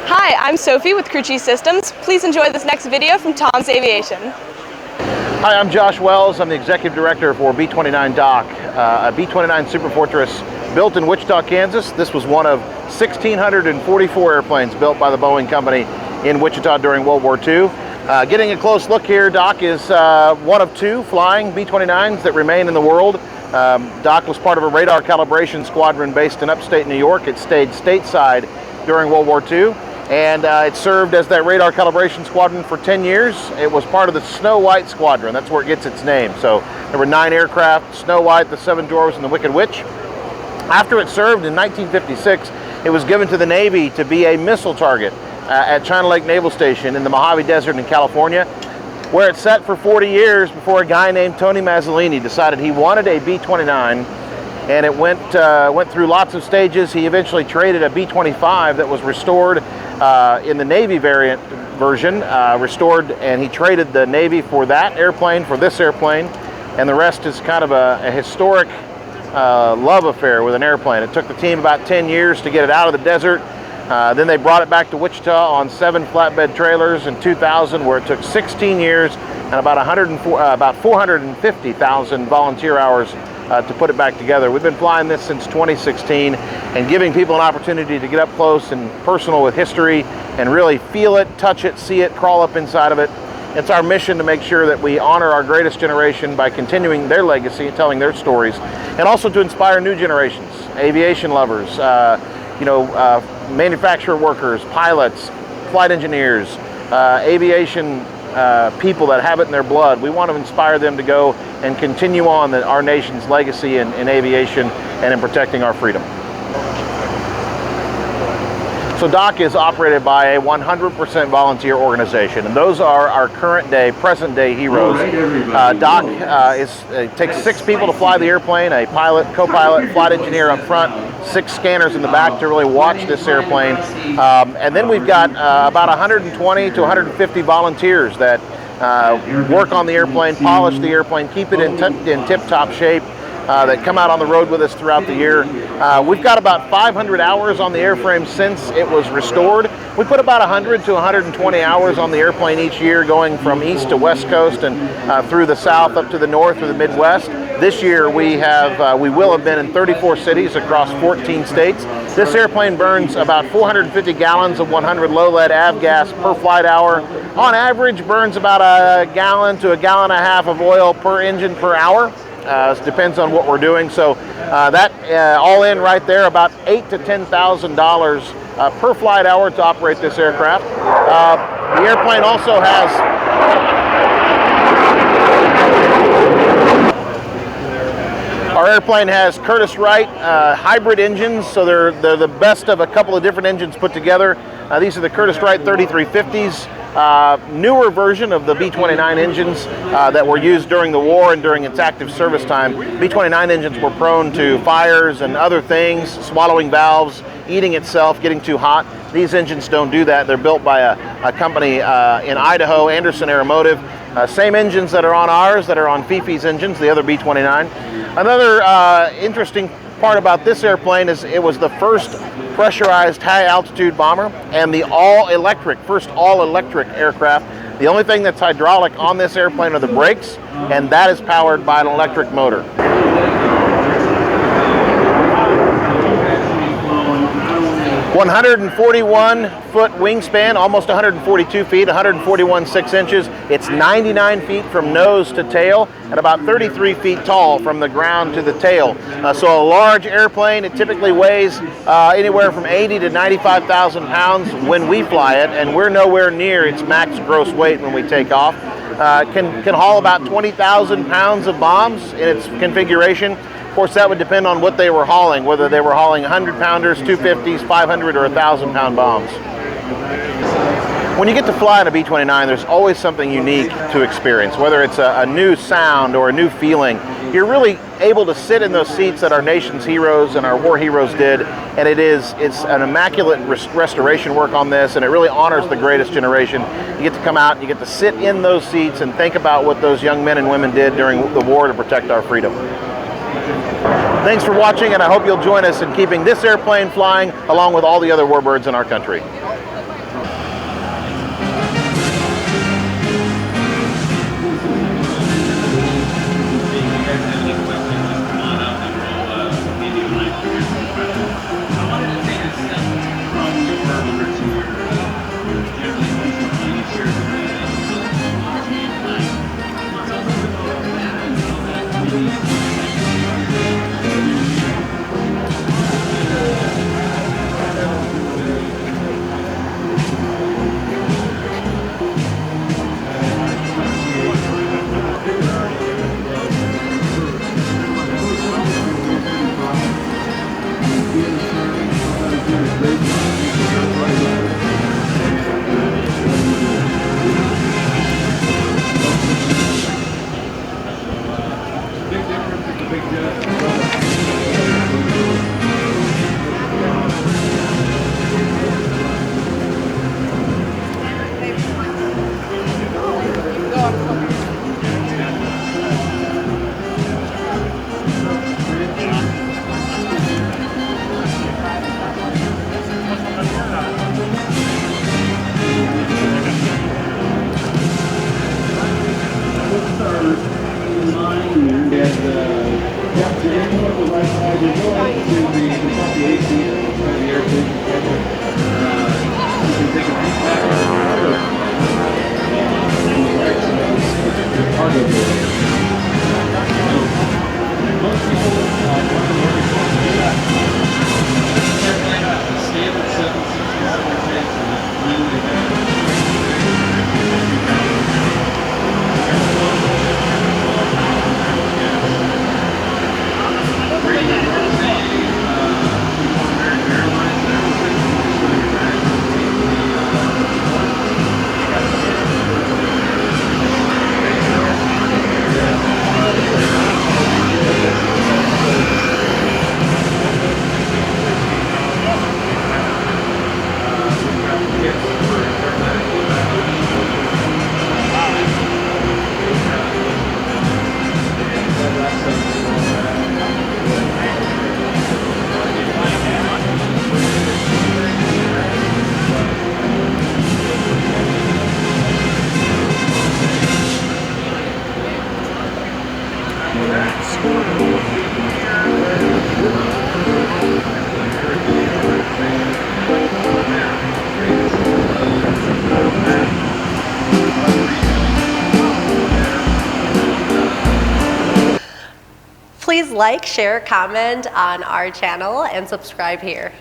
Hi, I'm Sophie with Crew Chief Systems. Please enjoy this next video from Tom's Aviation. Hi, I'm Josh Wells. I'm the Executive Director for B29 Doc, a B29 Superfortress built in Wichita, Kansas. This was one of 1,644 airplanes built by the Boeing company in Wichita during World War II. Getting a close look here, Doc is one of two flying B29s that remain in the world. Doc was part of a radar calibration squadron based in upstate New York. It stayed stateside during World War II. And it served as that radar calibration squadron for 10 years. It was part of the Snow White Squadron. That's where it gets its name. So there were 9 aircraft: Snow White, the Seven Dwarfs, and the Wicked Witch. After it served in 1956, it was given to the Navy to be a missile target at China Lake Naval Station in the Mojave Desert in California, where it sat for 40 years before a guy named Tony Mazzolini decided he wanted a B-29. And it went through lots of stages. He eventually traded a B-25 that was restored in the Navy version, and he traded the Navy for that airplane, for this airplane, and the rest is kind of a historic love affair with an airplane. It took the team about 10 years to get it out of the desert. Then they brought it back to Wichita on 7 flatbed trailers in 2000, where it took 16 years and about 450,000 volunteer hours to put it back together. We've been flying this since 2016 and giving people an opportunity to get up close and personal with history and really feel it, touch it, see it, crawl up inside of it. It's our mission to make sure that we honor our greatest generation by continuing their legacy and telling their stories, and also to inspire new generations, aviation lovers, manufacturer workers, pilots, flight engineers, aviation people that have it in their blood. We want to inspire them to go and continue on our nation's legacy in aviation and in protecting our freedom. So Doc is operated by a 100% volunteer organization, and those are our present day heroes. Doc takes 6 people to fly the airplane: a pilot, co-pilot, flight engineer up front, 6 scanners in the back to really watch this airplane. And then we've got about 120 to 150 volunteers that work on the airplane, polish the airplane, keep it in tip-top shape, that come out on the road with us throughout the year. We've got about 500 hours on the airframe since it was restored. We put about 100 to 120 hours on the airplane each year, going from east to west coast and through the south up to the north or the Midwest. This year we will have been in 34 cities across 14 states. This airplane burns about 450 gallons of 100 low lead avgas per flight hour. On average, burns about a gallon to a gallon and a half of oil per engine per hour. It depends on what we're doing. So that all in right there, about $8,000 to $10,000 per flight hour to operate this aircraft. The airplane also has Curtiss-Wright hybrid engines, so they're the best of a couple of different engines put together. These are the Curtiss-Wright 3350s. Newer version of the B-29 engines that were used during the war and during its active service time. B-29 engines were prone to fires and other things, swallowing valves, eating itself, getting too hot. These engines don't do that. They're built by a company in Idaho, Anderson Aeromotive. Same engines that are on ours, that are on Fifi's engines, the other B-29. Another interesting part about this airplane is it was the first pressurized high-altitude bomber and the first all-electric aircraft. The only thing that's hydraulic on this airplane are the brakes, and that is powered by an electric motor. 141-foot wingspan, almost 142 feet, 141 6 inches. It's 99 feet from nose to tail and about 33 feet tall from the ground to the tail. So a large airplane. It typically weighs anywhere from 80 to 95,000 pounds when we fly it, and we're nowhere near its max gross weight when we take off. Can haul about 20,000 pounds of bombs in its configuration. Of course, that would depend on what they were hauling, whether they were hauling 100-pounders, 250s, 500, or 1,000-pound bombs. When you get to fly in a B-29, there's always something unique to experience, whether it's a new sound or a new feeling. You're really able to sit in those seats that our nation's heroes and our war heroes did, and it's an immaculate restoration work on this, and it really honors the greatest generation. You get to come out, you get to sit in those seats and think about what those young men and women did during the war to protect our freedom. Thanks for watching, and I hope you'll join us in keeping this airplane flying along with all the other warbirds in our country. Please like, share, comment on our channel, and subscribe here.